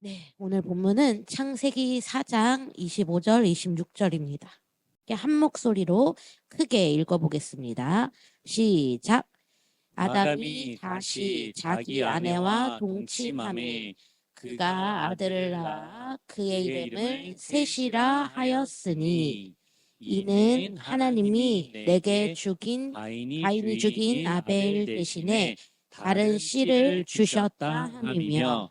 네, 오늘 본문은 창세기 4장 25절, 26절입니다. 한 목소리로 크게 읽어보겠습니다. 시작. 아담이 다시 자기 아내와 동침하매 그가 아들을 낳아 그의 이름을 셋이라 하였으니 이는 하나님이 내게 가인이 죽인 아벨 대신에 다른 씨를 주셨다 함이며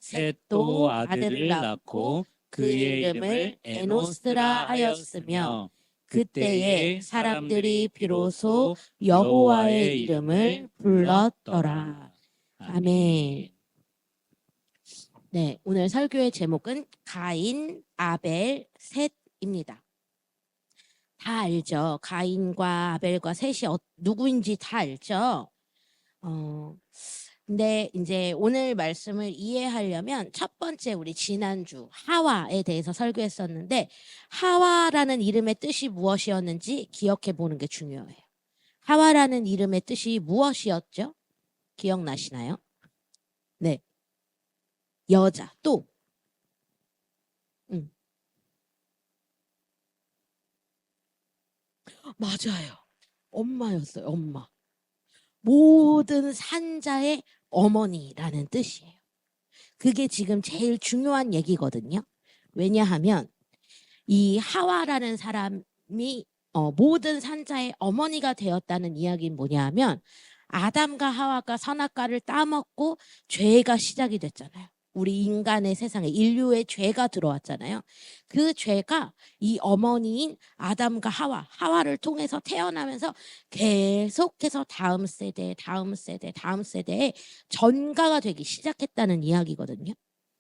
셋도 아들을 낳고 그의 이름을 에노스라 하였으며 그때에 사람들이 비로소 여호와의 이름을 불렀더라. 아멘. 네, 오늘 설교의 제목은 가인, 아벨, 셋입니다. 다 알죠? 가인과 아벨과 셋이 누구인지 다 알죠? 근데 이제 오늘 말씀을 이해하려면 첫 번째 우리 지난주 하와에 대해서 설교했었는데 하와라는 이름의 뜻이 무엇이었는지 기억해 보는 게 중요해요. 하와라는 이름의 뜻이 무엇이었죠? 기억나시나요? 네. 여자 또 맞아요. 엄마였어요. 엄마. 모든 산자의 어머니라는 뜻이에요. 그게 지금 제일 중요한 얘기거든요. 왜냐하면 이 하와라는 사람이 모든 산자의 어머니가 되었다는 이야기는 뭐냐 하면 아담과 하와가 선악과를 따먹고 죄가 시작이 됐잖아요. 우리 인간의 세상에 인류의 죄가 들어왔잖아요. 그 죄가 이 어머니인 아담과 하와를 통해서 태어나면서 계속해서 다음 세대에 전가가 되기 시작했다는 이야기거든요.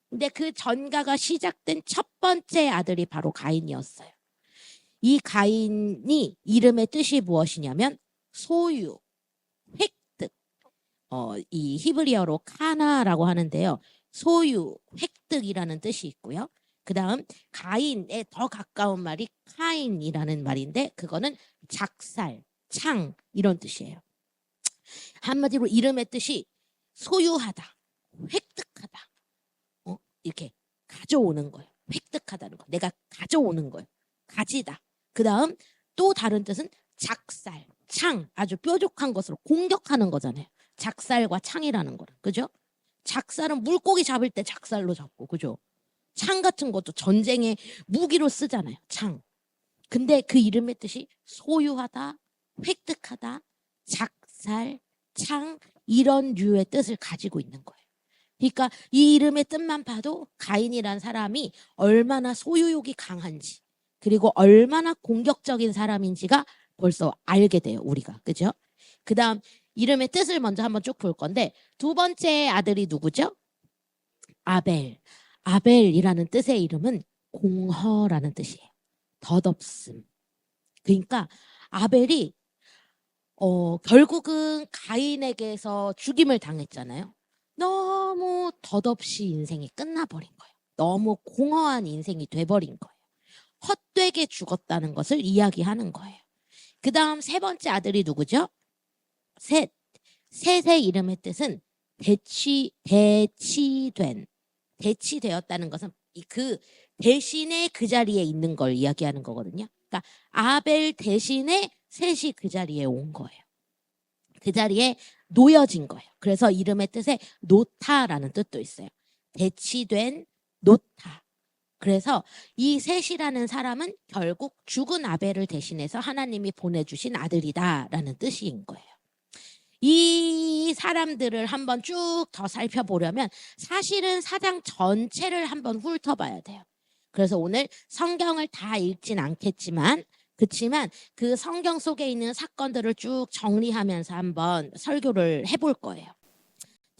근데 그 전가가 시작된 첫 번째 아들이 바로 가인이었어요. 이 가인이 이름의 뜻이 무엇이냐면 소유, 획득. 이 히브리어로 카나라고 하는데요. 소유, 획득이라는 뜻이 있고요. 그 다음 가인에 더 가까운 말이 카인이라는 말인데 그거는 작살, 창 이런 뜻이에요. 한마디로 이름의 뜻이 소유하다, 획득하다. 이렇게 가져오는 거예요. 획득하다는 거. 내가 가져오는 거예요. 가지다. 그 다음 또 다른 뜻은 작살, 창. 아주 뾰족한 것으로 공격하는 거잖아요. 작살과 창이라는 거는. 그죠? 작살은 물고기 잡을 때 작살로 잡고. 그죠? 창 같은 것도 전쟁의 무기로 쓰잖아요. 창. 근데 그 이름의 뜻이 소유하다, 획득하다, 작살, 창 이런 류의 뜻을 가지고 있는 거예요. 그러니까 이 이름의 뜻만 봐도 가인이란 사람이 얼마나 소유욕이 강한지 그리고 얼마나 공격적인 사람인지가 벌써 알게 돼요. 우리가. 그죠? 그 다음 이름의 뜻을 먼저 한번 쭉 볼 건데 두 번째 아들이 누구죠? 아벨. 아벨이라는 뜻의 이름은 공허라는 뜻이에요. 덧없음. 그러니까 아벨이 결국은 가인에게서 죽임을 당했잖아요. 너무 덧없이 인생이 끝나버린 거예요. 너무 공허한 인생이 돼버린 거예요. 헛되게 죽었다는 것을 이야기하는 거예요. 그 다음 세 번째 아들이 누구죠? 셋. 셋의 이름의 뜻은 대치되었다는 것은 그 대신에 그 자리에 있는 걸 이야기하는 거거든요. 그러니까 아벨 대신에 셋이 그 자리에 온 거예요. 그 자리에 놓여진 거예요. 그래서 이름의 뜻에 노타라는 뜻도 있어요. 대치된 노타. 그래서 이 셋이라는 사람은 결국 죽은 아벨을 대신해서 하나님이 보내주신 아들이다라는 뜻인 거예요. 이 사람들을 한번 쭉 더 살펴보려면 사실은 사장 전체를 한번 훑어봐야 돼요. 그래서 오늘 성경을 다 읽진 않겠지만 그렇지만 그 성경 속에 있는 사건들을 쭉 정리하면서 한번 설교를 해볼 거예요.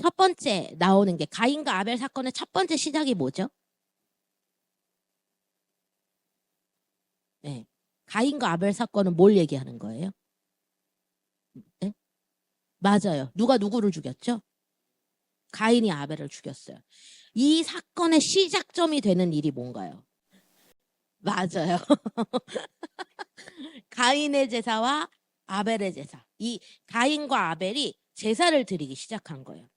첫 번째 나오는 게 가인과 아벨 사건의 첫 번째 시작이 뭐죠? 네. 가인과 아벨 사건은 뭘 얘기하는 거예요? 네? 맞아요. 누가 누구를 죽였죠? 가인이 아벨을 죽였어요. 이 사건의 시작점이 되는 일이 뭔가요? 맞아요. 가인의 제사와 아벨의 제사. 이 가인과 아벨이 제사를 드리기 시작한 거예요.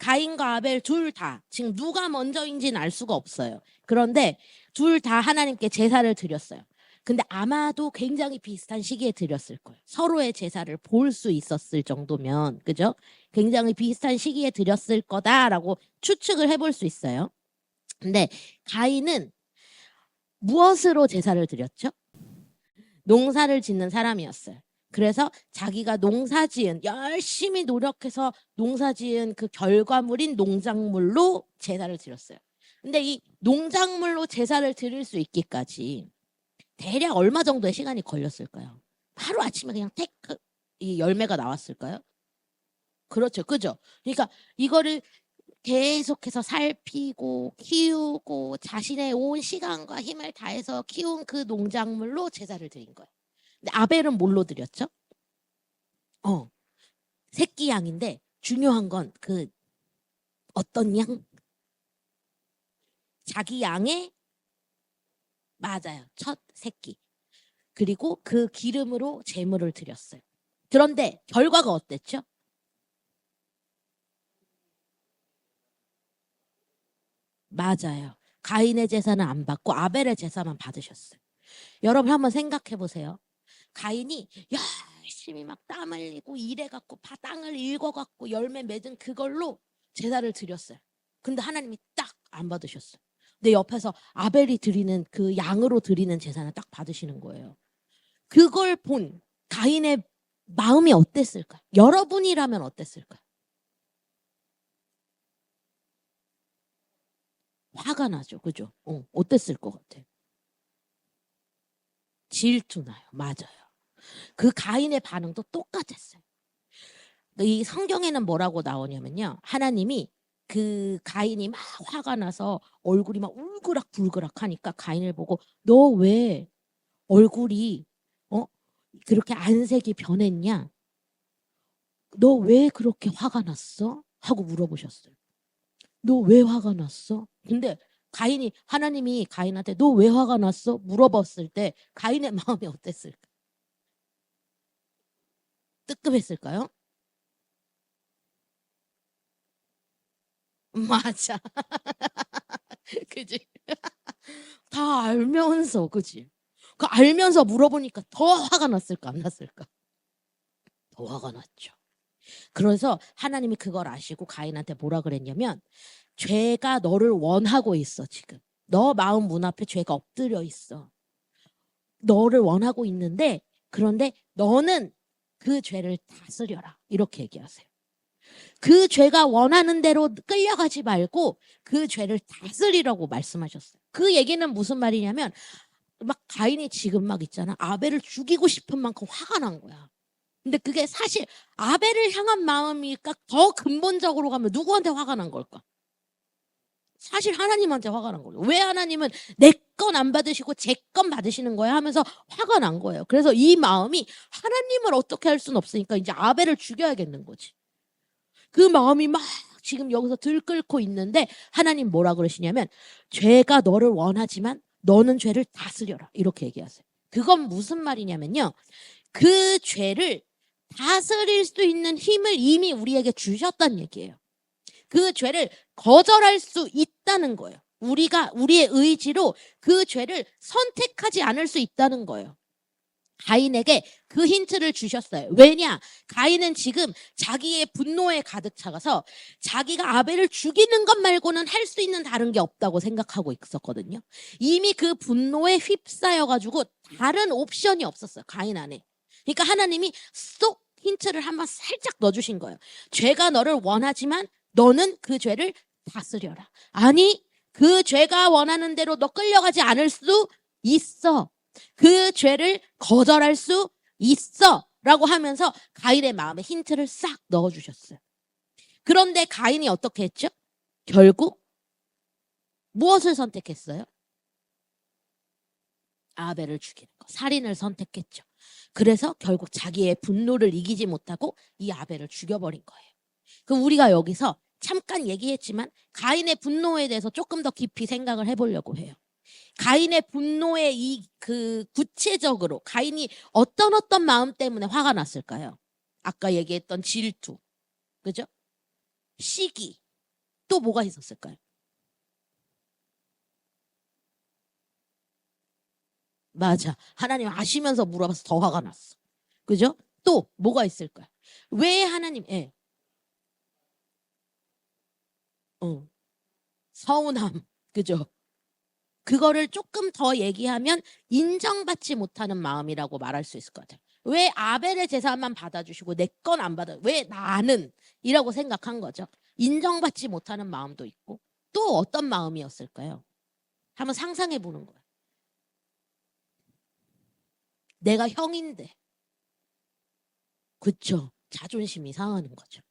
가인과 아벨 둘 다 지금 누가 먼저인지는 알 수가 없어요. 그런데 둘 다 하나님께 제사를 드렸어요. 근데 아마도 굉장히 비슷한 시기에 드렸을 거예요. 서로의 제사를 볼 수 있었을 정도면, 그죠? 굉장히 비슷한 시기에 드렸을 거다라고 추측을 해볼 수 있어요. 근데 가인은 무엇으로 제사를 드렸죠? 농사를 짓는 사람이었어요. 그래서 자기가 농사지은, 열심히 노력해서 농사지은 그 결과물인 농작물로 제사를 드렸어요. 근데 이 농작물로 제사를 드릴 수 있기까지 대략 얼마 정도의 시간이 걸렸을까요? 하루 아침에 그냥 테크 이 열매가 나왔을까요? 그렇죠. 그죠? 그러니까 이거를 계속해서 살피고 키우고 자신의 온 시간과 힘을 다해서 키운 그 농작물로 제사를 드린 거예요. 근데 아벨은 뭘로 드렸죠? 새끼 양인데 중요한 건 그 어떤 양? 자기 양의 맞아요. 첫 새끼. 그리고 그 기름으로 제물을 드렸어요. 그런데 결과가 어땠죠? 맞아요. 가인의 제사는 안 받고 아벨의 제사만 받으셨어요. 여러분 한번 생각해 보세요. 가인이 열심히 막 땀 흘리고 일해갖고 땅을 읽어갖고 열매 맺은 그걸로 제사를 드렸어요. 근데 하나님이 딱 안 받으셨어요. 근데 옆에서 아벨이 드리는 그 양으로 드리는 제사는 딱 받으시는 거예요. 그걸 본 가인의 마음이 어땠을까요? 여러분이라면 어땠을까요? 화가 나죠. 그죠? 어땠을 것 같아요? 질투나요. 맞아요. 그 가인의 반응도 똑같았어요. 이 성경에는 뭐라고 나오냐면요. 하나님이 그 가인이 막 화가 나서 얼굴이 막 울그락불그락 하니까 가인을 보고 너 왜 얼굴이 그렇게 안색이 변했냐? 너 왜 그렇게 화가 났어? 하고 물어보셨어요. 너 왜 화가 났어? 근데 하나님이 가인한테 너 왜 화가 났어? 물어봤을 때 가인의 마음이 어땠을까? 뜨끔했을까요? 맞아. 그지? 다 알면서, 그지? 그 알면서 물어보니까 더 화가 났을까, 안 났을까? 더 화가 났죠. 그래서 하나님이 그걸 아시고 가인한테 뭐라 그랬냐면, 죄가 너를 원하고 있어, 지금. 너 마음 문 앞에 죄가 엎드려 있어. 너를 원하고 있는데, 그런데 너는 그 죄를 다스려라. 이렇게 얘기하세요. 그 죄가 원하는 대로 끌려가지 말고 그 죄를 다스리라고 말씀하셨어요. 그 얘기는 무슨 말이냐면 막 가인이 지금 막 있잖아. 아벨을 죽이고 싶은 만큼 화가 난 거야. 근데 그게 사실 아벨을 향한 마음일까? 더 근본적으로 가면 누구한테 화가 난 걸까? 사실 하나님한테 화가 난 거예요. 왜 하나님은 내 건 안 받으시고 제 건 받으시는 거야 하면서 화가 난 거예요. 그래서 이 마음이 하나님을 어떻게 할 수는 없으니까 이제 아벨을 죽여야겠는 거지. 그 마음이 막 지금 여기서 들끓고 있는데 하나님 뭐라 그러시냐면 죄가 너를 원하지만 너는 죄를 다스려라. 이렇게 얘기하세요. 그건 무슨 말이냐면요. 그 죄를 다스릴 수 있는 힘을 이미 우리에게 주셨다는 얘기예요. 그 죄를 거절할 수 있다는 거예요. 우리가 우리의 의지로 그 죄를 선택하지 않을 수 있다는 거예요. 가인에게 그 힌트를 주셨어요. 왜냐? 가인은 지금 자기의 분노에 가득 차가서 자기가 아벨을 죽이는 것 말고는 할 수 있는 다른 게 없다고 생각하고 있었거든요. 이미 그 분노에 휩싸여가지고 다른 옵션이 없었어요. 가인 안에. 그러니까 하나님이 쏙 힌트를 한번 살짝 넣어주신 거예요. 죄가 너를 원하지만 너는 그 죄를 다스려라. 아니, 그 죄가 원하는 대로 너 끌려가지 않을 수 있어. 그 죄를 거절할 수 있어. 라고 하면서 가인의 마음에 힌트를 싹 넣어주셨어요. 그런데 가인이 어떻게 했죠? 결국 무엇을 선택했어요? 아벨을 죽이는 거. 살인을 선택했죠. 그래서 결국 자기의 분노를 이기지 못하고 이 아벨을 죽여버린 거예요. 그럼 우리가 여기서 잠깐 얘기했지만 가인의 분노에 대해서 조금 더 깊이 생각을 해보려고 해요. 가인의 분노에 구체적으로 가인이 어떤 마음 때문에 화가 났을까요? 아까 얘기했던 질투, 그죠? 시기, 또 뭐가 있었을까요? 맞아. 하나님 아시면서 물어봐서 더 화가 났어. 그죠? 또 뭐가 있을까요? 왜 하나님, 예, 서운함. 그죠? 그거를 조금 더 얘기하면 인정받지 못하는 마음이라고 말할 수 있을 것 같아요. 왜 아벨의 제사만 받아주시고 내 건 안 받아? 왜 나는? 이라고 생각한 거죠. 인정받지 못하는 마음도 있고 또 어떤 마음이었을까요? 한번 상상해 보는 거예요. 내가 형인데. 그쵸? 자존심이 상하는 거죠.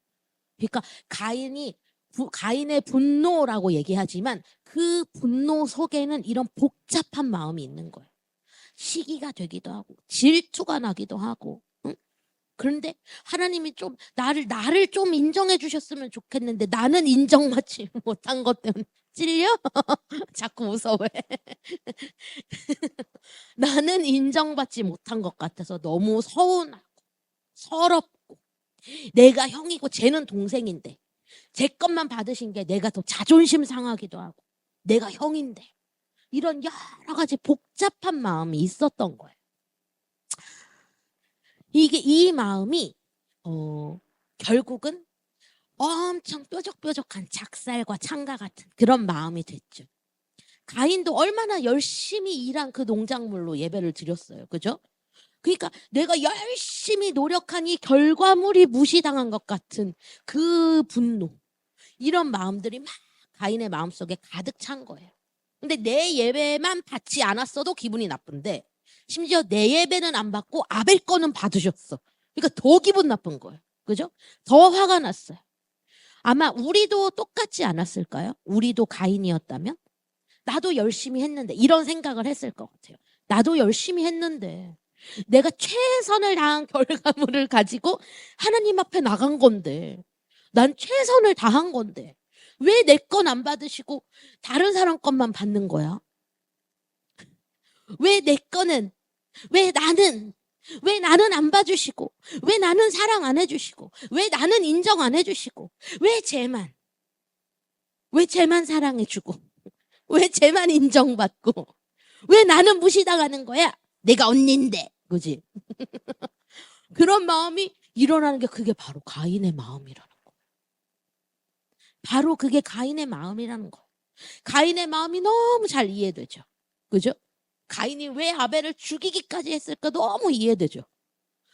그러니까 가인의 분노라고 얘기하지만 그 분노 속에는 이런 복잡한 마음이 있는 거예요. 시기가 되기도 하고 질투가 나기도 하고. 응? 그런데 하나님이 좀 나를 좀 인정해 주셨으면 좋겠는데 나는 인정받지 못한 것 때문에 찔려? 자꾸 웃어 왜? 나는 인정받지 못한 것 같아서 너무 서운하고 서럽고 내가 형이고 쟤는 동생인데 제 것만 받으신 게 내가 더 자존심 상하기도 하고 내가 형인데 이런 여러 가지 복잡한 마음이 있었던 거예요. 이 마음이 결국은 엄청 뾰족뾰족한 작살과 창가 같은 그런 마음이 됐죠. 가인도 얼마나 열심히 일한 그 농작물로 예배를 드렸어요. 그죠? 그러니까 내가 열심히 노력한 이 결과물이 무시당한 것 같은 그 분노. 이런 마음들이 막 가인의 마음속에 가득 찬 거예요. 근데 내 예배만 받지 않았어도 기분이 나쁜데 심지어 내 예배는 안 받고 아벨 거는 받으셨어. 그러니까 더 기분 나쁜 거예요. 그죠? 더 화가 났어요. 아마 우리도 똑같지 않았을까요? 우리도 가인이었다면? 나도 열심히 했는데 이런 생각을 했을 것 같아요. 나도 열심히 했는데 내가 최선을 다한 결과물을 가지고 하나님 앞에 나간 건데 난 최선을 다한 건데 왜 내 건 안 받으시고 다른 사람 것만 받는 거야? 왜 내 거는 왜 나는 안 봐주시고 왜 나는 사랑 안 해주시고 왜 나는 인정 안 해주시고 왜 쟤만 사랑해주고 왜 쟤만 인정받고 왜 나는 무시당하는 거야? 내가 언니인데 그지? 그런 마음이 일어나는 게 그게 바로 가인의 마음이라는 거. 바로 그게 가인의 마음이라는 거. 가인의 마음이 너무 잘 이해되죠. 그죠? 가인이 왜 아벨을 죽이기까지 했을까 너무 이해되죠.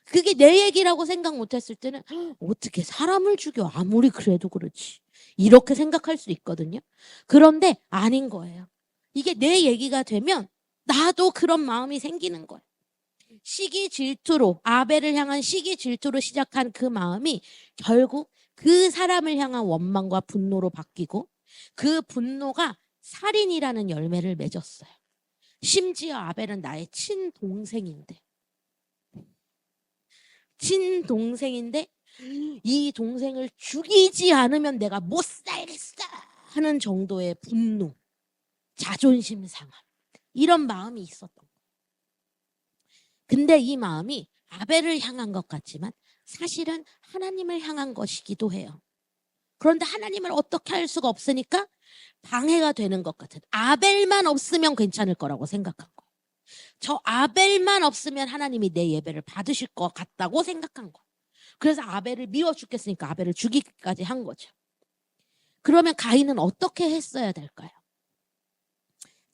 그게 내 얘기라고 생각 못했을 때는 어떻게 사람을 죽여 아무리 그래도 그렇지 이렇게 생각할 수 있거든요. 그런데 아닌 거예요. 이게 내 얘기가 되면 나도 그런 마음이 생기는 거예요. 시기 질투로 아벨을 향한 시기 질투로 시작한 그 마음이 결국 그 사람을 향한 원망과 분노로 바뀌고 그 분노가 살인이라는 열매를 맺었어요. 심지어 아벨은 나의 친동생인데 이 동생을 죽이지 않으면 내가 못 살겠어 하는 정도의 분노, 자존심 상함 이런 마음이 있었던 거예요. 근데 이 마음이 아벨을 향한 것 같지만 사실은 하나님을 향한 것이기도 해요. 그런데 하나님을 어떻게 할 수가 없으니까 방해가 되는 것 같은 아벨만 없으면 괜찮을 거라고 생각한 거예요. 저 아벨만 없으면 하나님이 내 예배를 받으실 것 같다고 생각한 거예요. 그래서 아벨을 미워 죽겠으니까 아벨을 죽이기까지 한 거죠. 그러면 가인은 어떻게 했어야 될까요?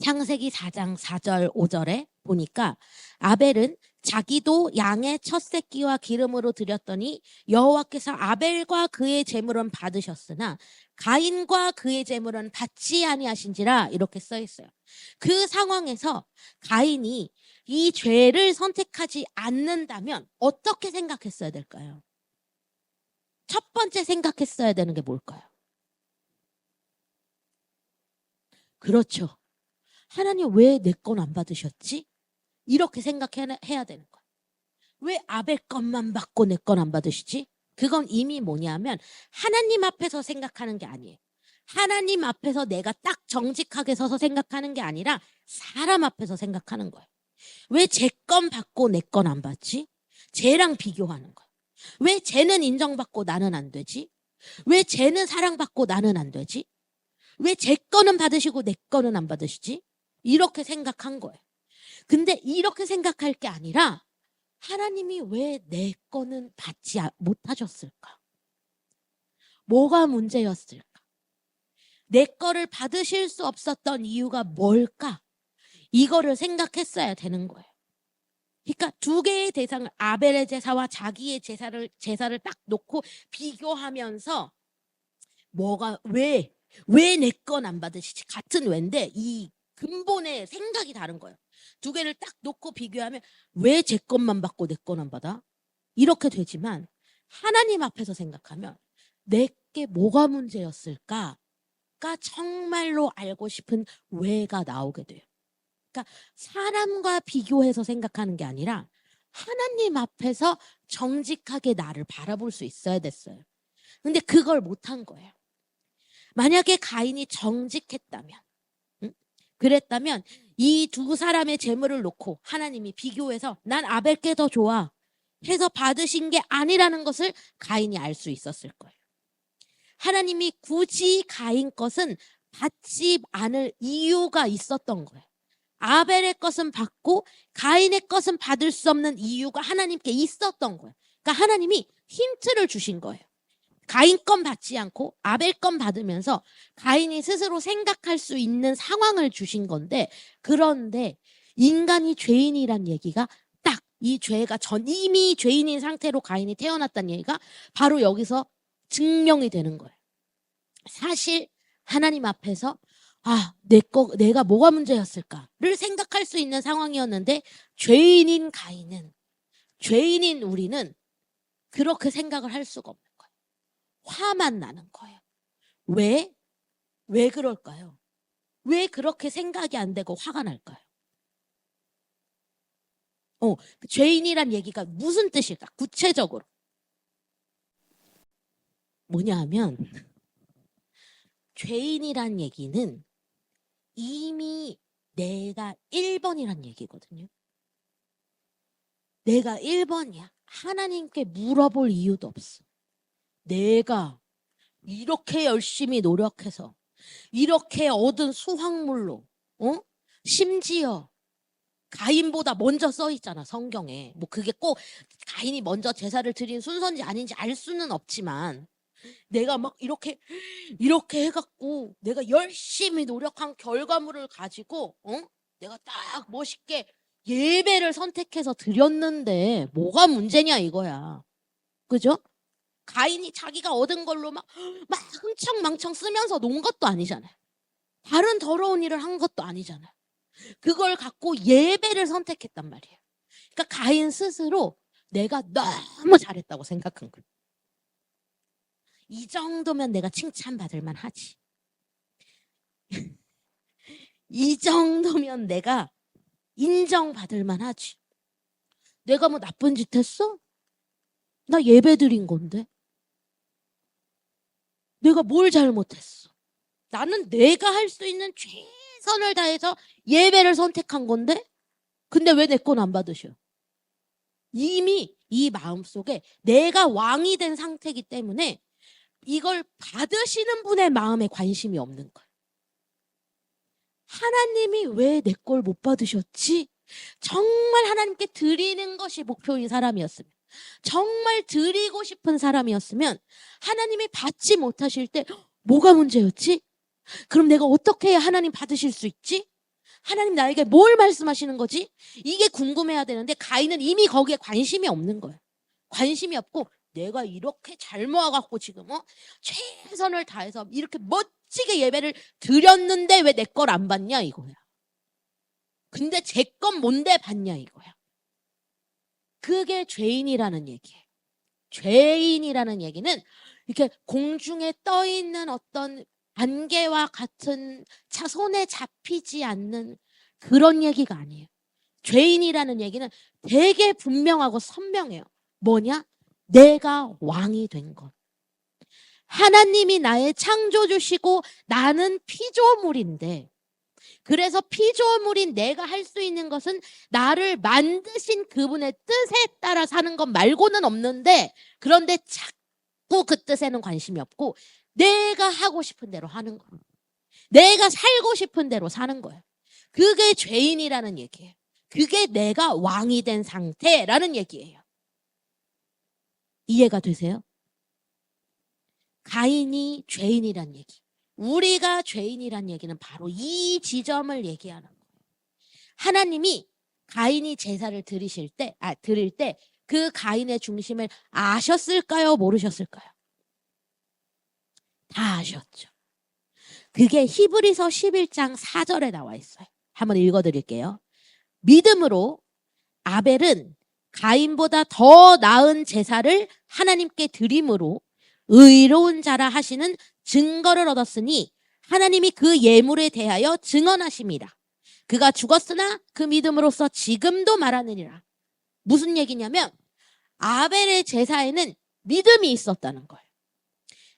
창세기 4장 4절 5절에 보니까 아벨은 자기도 양의 첫 새끼와 기름으로 드렸더니 여호와께서 아벨과 그의 제물은 받으셨으나 가인과 그의 제물은 받지 아니하신지라 이렇게 써 있어요. 그 상황에서 가인이 이 죄를 선택하지 않는다면 어떻게 생각했어야 될까요? 첫 번째 생각했어야 되는 게 뭘까요? 그렇죠. 하나님 왜 내 건 안 받으셨지? 이렇게 생각해야 되는 거야. 왜 아벨 것만 받고 내 건 안 받으시지? 그건 이미 뭐냐면 하나님 앞에서 생각하는 게 아니에요. 하나님 앞에서 내가 딱 정직하게 서서 생각하는 게 아니라 사람 앞에서 생각하는 거예요. 왜 제 건 받고 내 건 안 받지? 쟤랑 비교하는 거야. 왜 쟤는 인정받고 나는 안 되지? 왜 쟤는 사랑받고 나는 안 되지? 왜 제 거는 받으시고 내 거는 안 받으시지? 이렇게 생각한 거예요. 근데 이렇게 생각할 게 아니라 하나님이 왜 내 거는 받지 못하셨을까? 뭐가 문제였을까? 내 거를 받으실 수 없었던 이유가 뭘까? 이거를 생각했어야 되는 거예요. 그러니까 두 개의 대상을, 아벨의 제사와 자기의 제사를 딱 놓고 비교하면서 왜 내 건 안 받으시지? 같은 왜인데 이 근본의 생각이 다른 거예요. 두 개를 딱 놓고 비교하면 왜 제 것만 받고 내 건 안 받아? 이렇게 되지만 하나님 앞에서 생각하면 내게 뭐가 문제였을까가 정말로 알고 싶은 왜가 나오게 돼요. 그러니까 사람과 비교해서 생각하는 게 아니라 하나님 앞에서 정직하게 나를 바라볼 수 있어야 됐어요. 근데 그걸 못한 거예요. 만약에 가인이 정직했다면, 그랬다면 이 두 사람의 재물을 놓고 하나님이 비교해서 난 아벨께 더 좋아 해서 받으신 게 아니라는 것을 가인이 알 수 있었을 거예요. 하나님이 굳이 가인 것은 받지 않을 이유가 있었던 거예요. 아벨의 것은 받고 가인의 것은 받을 수 없는 이유가 하나님께 있었던 거예요. 그러니까 하나님이 힌트를 주신 거예요. 가인 건 받지 않고 아벨 건 받으면서 가인이 스스로 생각할 수 있는 상황을 주신 건데, 그런데 인간이 죄인이란 얘기가 딱 이 죄가 이미 죄인인 상태로 가인이 태어났다는 얘기가 바로 여기서 증명이 되는 거예요. 사실 하나님 앞에서 내가 뭐가 문제였을까를 생각할 수 있는 상황이었는데 죄인인 우리는 그렇게 생각을 할 수가 없는 거예요. 화만 나는 거예요. 왜 그럴까요? 왜 그렇게 생각이 안 되고 화가 날까요? 죄인이란 얘기가 무슨 뜻일까? 구체적으로. 뭐냐 하면 죄인이란 얘기는 이미 내가 1번이란 얘기거든요. 내가 1번이야. 하나님께 물어볼 이유도 없어. 내가 이렇게 열심히 노력해서 이렇게 얻은 수확물로 심지어 가인보다 먼저 써 있잖아, 성경에. 뭐 그게 꼭 가인이 먼저 제사를 드린 순서인지 아닌지 알 수는 없지만 내가 막 이렇게 해갖고 내가 열심히 노력한 결과물을 가지고 내가 딱 멋있게 예배를 선택해서 드렸는데 뭐가 문제냐 이거야. 그죠? 가인이 자기가 얻은 걸로 막 흥청망청 쓰면서 논 것도 아니잖아요. 다른 더러운 일을 한 것도 아니잖아요. 그걸 갖고 예배를 선택했단 말이에요. 그러니까 가인 스스로 내가 너무 잘했다고 생각한 거예요. 이 정도면 내가 칭찬받을 만하지. 이 정도면 내가 인정받을 만하지. 내가 뭐 나쁜 짓 했어? 나 예배 드린 건데. 내가 뭘 잘못했어? 나는 내가 할 수 있는 최선을 다해서 예배를 선택한 건데, 근데 왜 내 건 안 받으셔? 이미 이 마음속에 내가 왕이 된 상태이기 때문에 이걸 받으시는 분의 마음에 관심이 없는 거예요. 하나님이 왜 내 걸 못 받으셨지? 정말 하나님께 드리는 것이 목표인 사람이었으면, 정말 드리고 싶은 사람이었으면 하나님이 받지 못하실 때 뭐가 문제였지? 그럼 내가 어떻게 해야 하나님 받으실 수 있지? 하나님 나에게 뭘 말씀하시는 거지? 이게 궁금해야 되는데 가인은 이미 거기에 관심이 없는 거예요. 관심이 없고 내가 이렇게 잘 모아갖고 지금 최선을 다해서 이렇게 멋지게 예배를 드렸는데 왜 내 걸 안 받냐 이거야. 근데 제 건 뭔데 받냐 이거야. 그게 죄인이라는 얘기예요. 죄인이라는 얘기는 이렇게 공중에 떠 있는 어떤 안개와 같은 손에 잡히지 않는 그런 얘기가 아니에요. 죄인이라는 얘기는 되게 분명하고 선명해요. 뭐냐? 내가 왕이 된 것. 하나님이 나의 창조주시고 나는 피조물인데, 그래서 피조물인 내가 할 수 있는 것은 나를 만드신 그분의 뜻에 따라 사는 것 말고는 없는데, 그런데 자꾸 그 뜻에는 관심이 없고 내가 하고 싶은 대로 하는 거예요. 내가 살고 싶은 대로 사는 거예요. 그게 죄인이라는 얘기예요. 그게 내가 왕이 된 상태라는 얘기예요. 이해가 되세요? 가인이 죄인이란 얘기. 우리가 죄인이란 얘기는 바로 이 지점을 얘기하는 거예요. 하나님이 가인이 제사를 드릴 때 그 가인의 중심을 아셨을까요? 모르셨을까요? 다 아셨죠. 그게 히브리서 11장 4절에 나와 있어요. 한번 읽어드릴게요. 믿음으로 아벨은 가인보다 더 나은 제사를 하나님께 드림으로 의로운 자라 하시는 증거를 얻었으니 하나님이 그 예물에 대하여 증언하심이라. 그가 죽었으나 그 믿음으로써 지금도 말하느니라. 무슨 얘기냐면 아벨의 제사에는 믿음이 있었다는 거예요.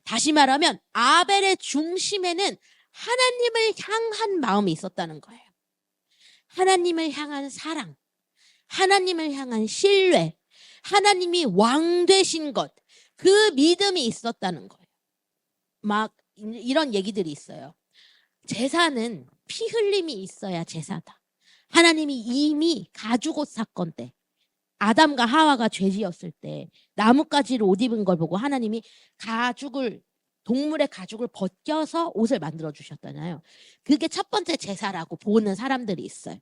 다시 말하면 아벨의 중심에는 하나님을 향한 마음이 있었다는 거예요. 하나님을 향한 사랑, 하나님을 향한 신뢰, 하나님이 왕 되신 것, 그 믿음이 있었다는 거예요. 막 이런 얘기들이 있어요. 제사는 피 흘림이 있어야 제사다. 하나님이 이미 가죽옷 사건 때 아담과 하와가 죄지었을 때 나뭇가지를 옷 입은 걸 보고 하나님이 동물의 가죽을 벗겨서 옷을 만들어 주셨잖아요. 그게 첫 번째 제사라고 보는 사람들이 있어요.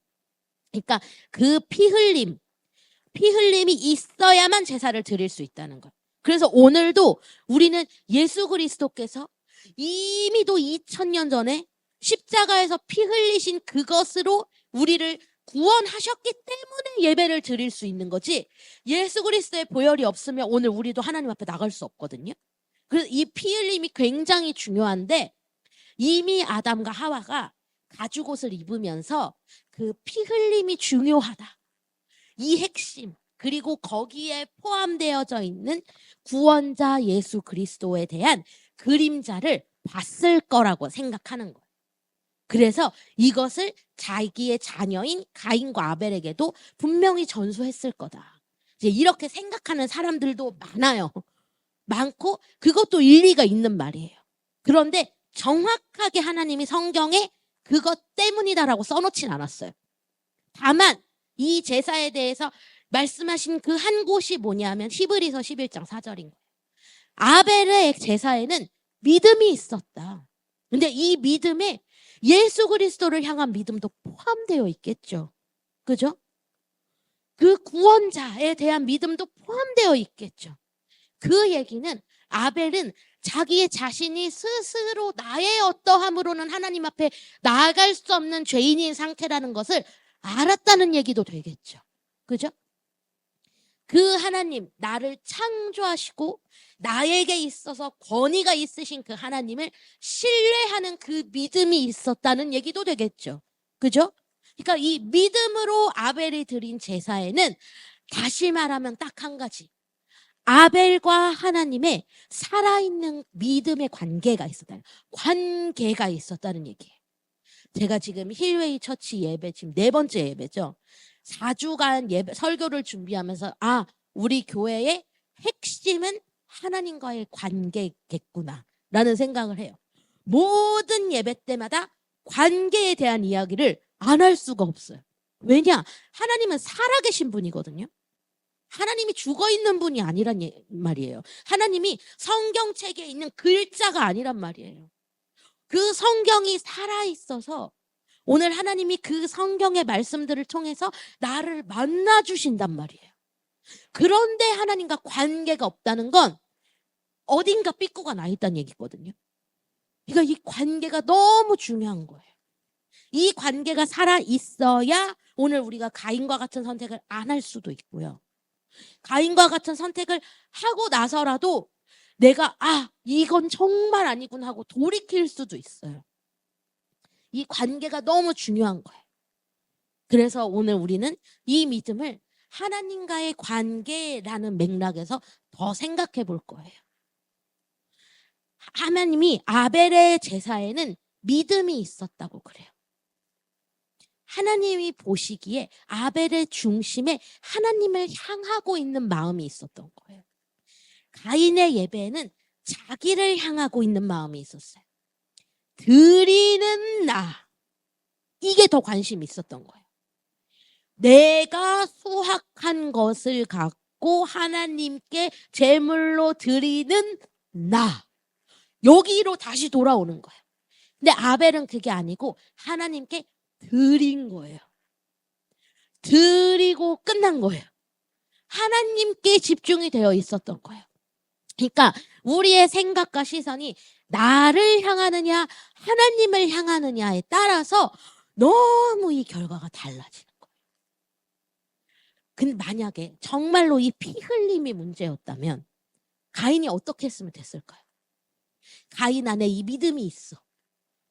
그러니까 그 피 흘림이 있어야만 제사를 드릴 수 있다는 거예요. 그래서 오늘도 우리는 예수 그리스도께서 이미도 2000년 전에 십자가에서 피 흘리신 그것으로 우리를 구원하셨기 때문에 예배를 드릴 수 있는 거지, 예수 그리스도의 보혈이 없으면 오늘 우리도 하나님 앞에 나갈 수 없거든요. 그래서 이 피 흘림이 굉장히 중요한데, 이미 아담과 하와가 가죽옷을 입으면서 그 피 흘림이 중요하다, 이 핵심, 그리고 거기에 포함되어져 있는 구원자 예수 그리스도에 대한 그림자를 봤을 거라고 생각하는 거예요. 그래서 이것을 자기의 자녀인 가인과 아벨에게도 분명히 전수했을 거다. 이제 이렇게 생각하는 사람들도 많고 그것도 일리가 있는 말이에요. 그런데 정확하게 하나님이 성경에 그것 때문이다라고 써놓진 않았어요. 다만 이 제사에 대해서 말씀하신 그 한 곳이 뭐냐면 히브리서 11장 4절인 거예요. 아벨의 제사에는 믿음이 있었다. 근데 이 믿음에 예수 그리스도를 향한 믿음도 포함되어 있겠죠. 그죠? 그 구원자에 대한 믿음도 포함되어 있겠죠. 그 얘기는 아벨은 자기의 자신이 스스로 나의 어떠함으로는 하나님 앞에 나아갈 수 없는 죄인인 상태라는 것을 알았다는 얘기도 되겠죠. 그죠? 그 하나님, 나를 창조하시고 나에게 있어서 권위가 있으신 그 하나님을 신뢰하는 그 믿음이 있었다는 얘기도 되겠죠. 그죠? 그러니까 이 믿음으로 아벨이 드린 제사에는 다시 말하면 딱 한 가지, 아벨과 하나님의 살아있는 믿음의 관계가 있었다는 얘기예요. 제가 지금 힐웨이 처치 예배, 지금 4번째 예배죠. 4주간 예배 설교를 준비하면서 우리 교회의 핵심은 하나님과의 관계겠구나 라는 생각을 해요. 모든 예배 때마다 관계에 대한 이야기를 안 할 수가 없어요. 왜냐? 하나님은 살아계신 분이거든요. 하나님이 죽어있는 분이 아니란 말이에요. 하나님이 성경책에 있는 글자가 아니란 말이에요. 그 성경이 살아있어서 오늘 하나님이 그 성경의 말씀들을 통해서 나를 만나주신단 말이에요. 그런데 하나님과 관계가 없다는 건 어딘가 삐꾸가 나 있다는 얘기거든요. 그러니까 이 관계가 너무 중요한 거예요. 이 관계가 살아있어야 오늘 우리가 가인과 같은 선택을 안 할 수도 있고요. 가인과 같은 선택을 하고 나서라도 내가 이건 정말 아니군 하고 돌이킬 수도 있어요. 이 관계가 너무 중요한 거예요. 그래서 오늘 우리는 이 믿음을 하나님과의 관계라는 맥락에서 더 생각해 볼 거예요. 하나님이 아벨의 제사에는 믿음이 있었다고 그래요. 하나님이 보시기에 아벨의 중심에 하나님을 향하고 있는 마음이 있었던 거예요. 가인의 예배에는 자기를 향하고 있는 마음이 있었어요. 드리는 나. 이게 더 관심이 있었던 거예요. 내가 수확한 것을 갖고 하나님께 제물로 드리는 나. 여기로 다시 돌아오는 거예요. 근데 아벨은 그게 아니고 하나님께 드린 거예요. 드리고 끝난 거예요. 하나님께 집중이 되어 있었던 거예요. 그러니까 우리의 생각과 시선이 나를 향하느냐 하나님을 향하느냐에 따라서 너무 이 결과가 달라지는 거예요. 근데 만약에 정말로 이 피 흘림이 문제였다면 가인이 어떻게 했으면 됐을까요? 가인 안에 이 믿음이 있어.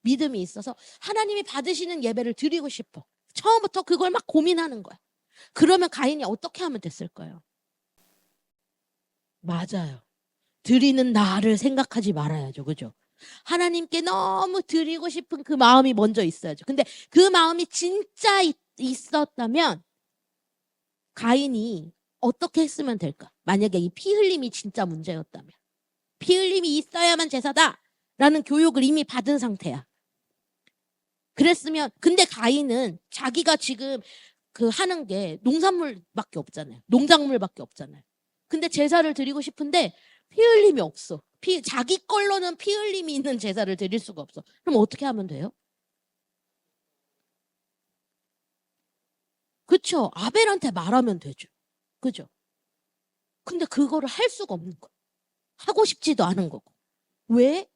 믿음이 있어서 하나님이 받으시는 예배를 드리고 싶어. 처음부터 그걸 막 고민하는 거야. 그러면 가인이 어떻게 하면 됐을까요? 맞아요. 드리는 나를 생각하지 말아야죠. 그죠? 하나님께 너무 드리고 싶은 그 마음이 먼저 있어야죠. 근데 그 마음이 진짜 있었다면 가인이 어떻게 했으면 될까? 만약에 이 피 흘림이 진짜 문제였다면. 피 흘림이 있어야만 제사다라는 교육을 이미 받은 상태야. 그랬으면 근데 가인은 자기가 지금 그 하는 게 농산물밖에 없잖아요. 농작물밖에 없잖아요. 근데 제사를 드리고 싶은데 피 흘림이 없어. 자기 걸로는 피 흘림이 있는 제사를 드릴 수가 없어. 그럼 어떻게 하면 돼요? 그쵸? 아벨한테 말하면 되죠. 그죠? 근데 그거를 할 수가 없는 거야. 하고 싶지도 않은 거고. 왜?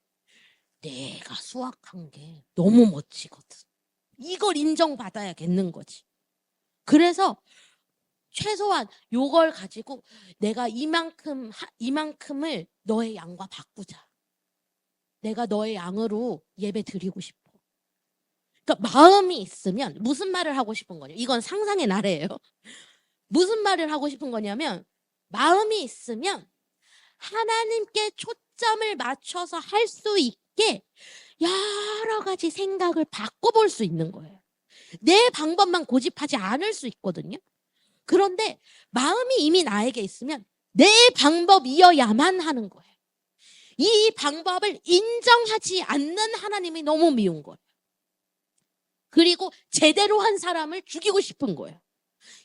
내가 수확한 게 너무 멋지거든. 이걸 인정받아야겠는 거지. 그래서 최소한 요걸 가지고 내가 이만큼을 너의 양과 바꾸자. 내가 너의 양으로 예배 드리고 싶어. 그러니까 마음이 있으면 무슨 말을 하고 싶은 거냐? 이건 상상의 나래예요. 무슨 말을 하고 싶은 거냐면 마음이 있으면 하나님께 초점을 맞춰서 할 수 있게 여러 가지 생각을 바꿔볼 수 있는 거예요. 내 방법만 고집하지 않을 수 있거든요. 그런데 마음이 이미 나에게 있으면 내 방법이어야만 하는 거예요. 이 방법을 인정하지 않는 하나님이 너무 미운 거예요. 그리고 제대로 한 사람을 죽이고 싶은 거예요.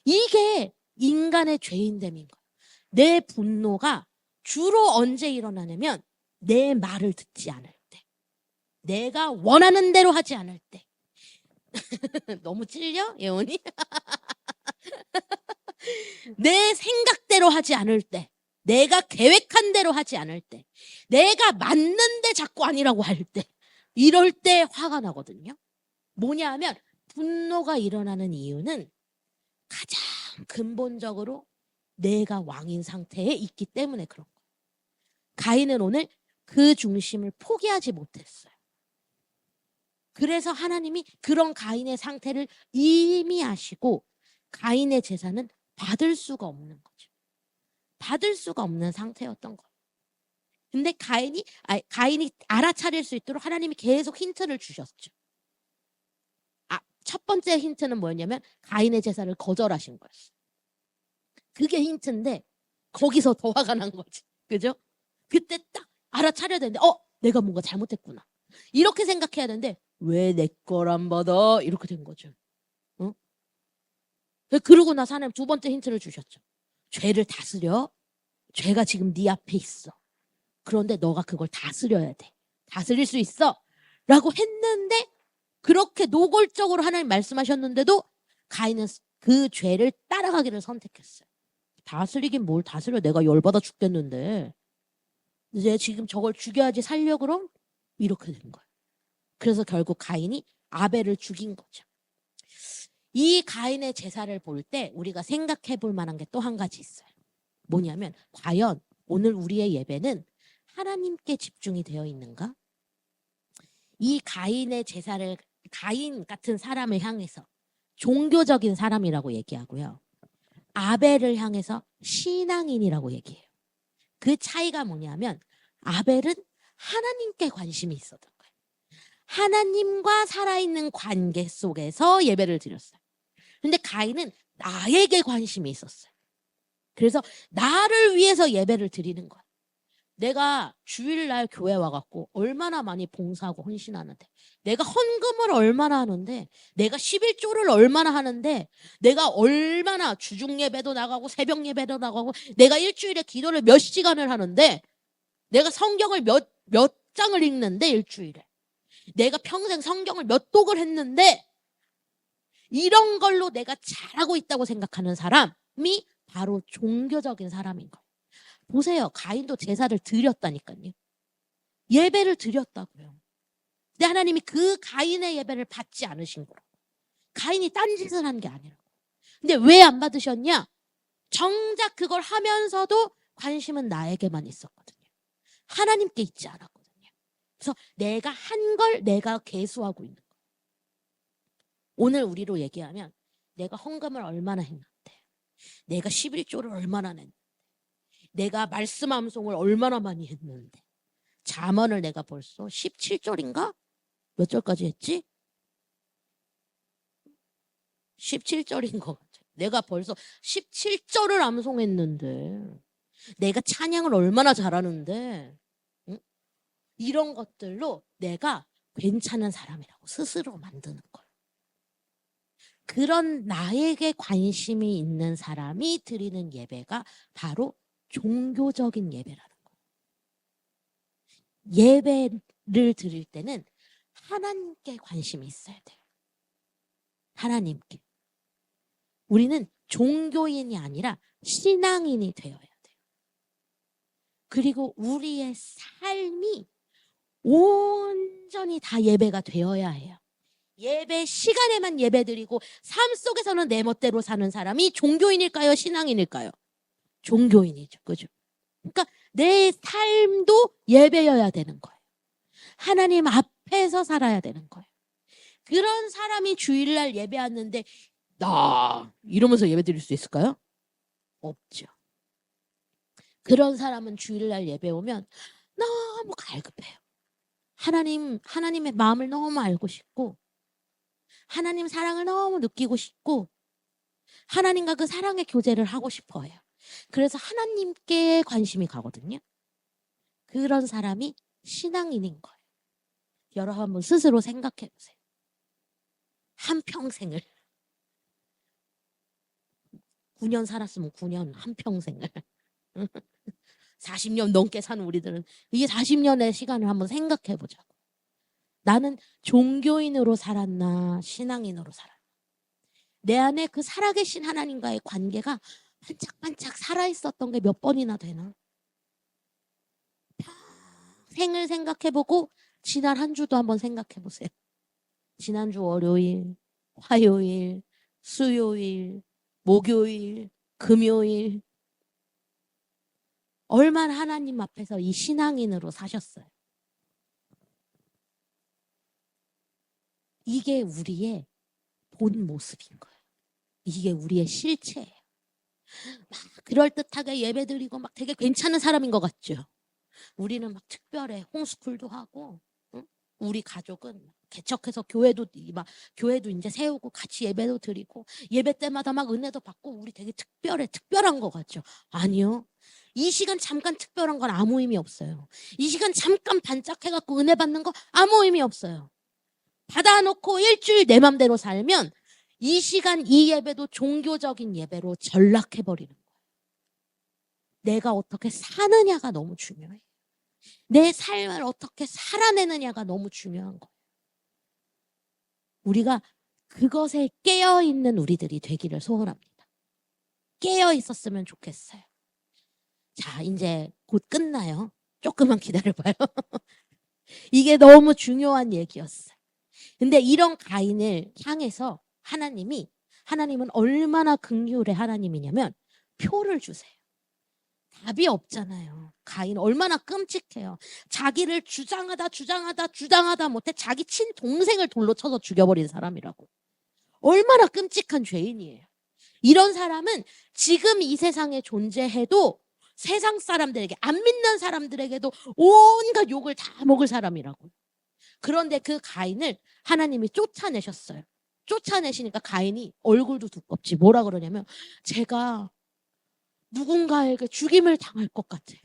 이게 인간의 죄인됨인 거예요. 내 분노가 주로 언제 일어나냐면 내 말을 듣지 않을 때. 내가 원하는 대로 하지 않을 때. 너무 찔려? 예원이? 내 생각대로 하지 않을 때. 내가 계획한 대로 하지 않을 때. 내가 맞는데 자꾸 아니라고 할 때. 이럴 때 화가 나거든요. 뭐냐 하면 분노가 일어나는 이유는 가장 근본적으로 내가 왕인 상태에 있기 때문에 그런 거예요. 가인은 오늘 그 중심을 포기하지 못했어요. 그래서 하나님이 그런 가인의 상태를 이미 아시고 가인의 제사는 받을 수가 없는 거죠. 받을 수가 없는 상태였던 거예요. 근데 가인이 알아차릴 수 있도록 하나님이 계속 힌트를 주셨죠. 첫 번째 힌트는 뭐였냐면 가인의 제사를 거절하신 거였어요. 그게 힌트인데 거기서 더 화가 난 거지. 그죠? 그때 딱 알아차려야 되는데 내가 뭔가 잘못했구나. 이렇게 생각해야 되는데 왜 내 걸 안 받아? 이렇게 된 거죠. 어? 그러고 나서 하나님 두 번째 힌트를 주셨죠. 죄를 다스려. 죄가 지금 네 앞에 있어. 그런데 너가 그걸 다스려야 돼. 다스릴 수 있어. 라고 했는데 그렇게 노골적으로 하나님 말씀하셨는데도 가인은 그 죄를 따라가기를 선택했어요. 다스리긴 뭘 다스려. 내가 열받아 죽겠는데. 이제 지금 저걸 죽여야지 살려 그럼? 이렇게 된 거예요. 그래서 결국 가인이 아벨을 죽인 거죠. 이 가인의 제사를 볼 때 우리가 생각해 볼 만한 게 또 한 가지 있어요. 뭐냐면 과연 오늘 우리의 예배는 하나님께 집중이 되어 있는가? 이 가인의 제사를 가인 같은 사람을 향해서 종교적인 사람이라고 얘기하고요. 아벨을 향해서 신앙인이라고 얘기해요. 그 차이가 뭐냐면 아벨은 하나님께 관심이 있었던 거예요. 하나님과 살아있는 관계 속에서 예배를 드렸어요. 근데 가인은 나에게 관심이 있었어요. 그래서 나를 위해서 예배를 드리는 거예요. 내가 주일날 교회 와갖고 얼마나 많이 봉사하고 헌신하는데, 내가 헌금을 얼마나 하는데, 내가 11조를 얼마나 하는데, 내가 얼마나 주중 예배도 나가고 새벽 예배도 나가고, 내가 일주일에 기도를 몇 시간을 하는데, 내가 성경을 몇 장을 읽는데 일주일에, 내가 평생 성경을 몇 독을 했는데, 이런 걸로 내가 잘하고 있다고 생각하는 사람이 바로 종교적인 사람인 거예요. 보세요. 가인도 제사를 드렸다니까요. 예배를 드렸다고요. 근데 하나님이 그 가인의 예배를 받지 않으신 거라고. 가인이 딴짓을 한 게 아니라고. 근데 왜 안 받으셨냐? 정작 그걸 하면서도 관심은 나에게만 있었거든요. 하나님께 있지 않았거든요. 그래서 내가 한 걸 내가 계수하고 있는 거예요. 오늘 우리로 얘기하면 내가 헌금을 얼마나 했는데, 내가 11조를 얼마나 냈는데, 내가 말씀 암송을 얼마나 많이 했는데, 잠언을 내가 벌써 17절인가? 몇 절까지 했지? 17절인 것 같아요. 내가 벌써 17절을 암송했는데, 내가 찬양을 얼마나 잘하는데, 응? 이런 것들로 내가 괜찮은 사람이라고 스스로 만드는 거예요. 그런 나에게 관심이 있는 사람이 드리는 예배가 바로 종교적인 예배라는 거예요. 예배를 드릴 때는 하나님께 관심이 있어야 돼요. 하나님께. 우리는 종교인이 아니라 신앙인이 되어야 돼요. 그리고 우리의 삶이 온전히 다 예배가 되어야 해요. 예배 시간에만 예배드리고 삶 속에서는 내 멋대로 사는 사람이 종교인일까요? 신앙인일까요? 종교인이죠. 그죠? 그러니까 내 삶도 예배여야 되는 거예요. 하나님 앞에서 살아야 되는 거예요. 그런 사람이 주일날 예배 왔는데 나 이러면서 예배 드릴 수 있을까요? 없죠. 그런 사람은 주일날 예배 오면 너무 갈급해요. 하나님의 마음을 너무 알고 싶고, 하나님 사랑을 너무 느끼고 싶고, 하나님과 그 사랑의 교제를 하고 싶어요. 그래서 하나님께 관심이 가거든요. 그런 사람이 신앙인인 거예요. 여러분 한번 스스로 생각해 보세요. 한평생을 9년 살았으면 9년 한평생을 40년 넘게 산 우리들은 이게 40년의 시간을 한번 생각해 보자고. 나는 종교인으로 살았나 신앙인으로 살았나. 내 안에 그 살아계신 하나님과의 관계가 반짝반짝 살아있었던 게 몇 번이나 되나. 평생을 생각해보고 지난 한 주도 한번 생각해보세요. 지난주 월요일, 화요일, 수요일, 목요일, 금요일 얼마나 하나님 앞에서 이 신앙인으로 사셨어요. 이게 우리의 본 모습인 거예요. 이게 우리의 실체예요. 막 그럴듯하게 예배드리고 막 되게 괜찮은 사람인 것 같죠. 우리는 막 특별해. 홈스쿨도 하고, 응? 우리 가족은 개척해서 교회도 이제 세우고 같이 예배도 드리고 예배 때마다 막 은혜도 받고 우리 되게 특별한 것 같죠. 아니요. 이 시간 잠깐 특별한 건 아무 의미 없어요. 이 시간 잠깐 반짝해갖고 은혜 받는 거 아무 의미 없어요. 받아놓고 일주일 내 맘대로 살면 이 시간 이 예배도 종교적인 예배로 전락해버리는 거예요. 내가 어떻게 사느냐가 너무 중요해요. 내 삶을 어떻게 살아내느냐가 너무 중요한 거예요. 우리가 그것에 깨어있는 우리들이 되기를 소원합니다. 깨어 있었으면 좋겠어요. 자, 이제 곧 끝나요. 조금만 기다려봐요. 이게 너무 중요한 얘기였어요. 근데 이런 가인을 향해서 하나님은 얼마나 긍휼의 하나님이냐면 표를 주세요. 답이 없잖아요. 가인 얼마나 끔찍해요. 자기를 주장하다 못해 자기 친동생을 돌로 쳐서 죽여버린 사람이라고. 얼마나 끔찍한 죄인이에요. 이런 사람은 지금 이 세상에 존재해도 세상 사람들에게, 안 믿는 사람들에게도 온갖 욕을 다 먹을 사람이라고. 그런데 그 가인을 하나님이 쫓아내셨어요. 쫓아내시니까 가인이 얼굴도 두껍지. 뭐라 그러냐면 제가 누군가에게 죽임을 당할 것 같아요.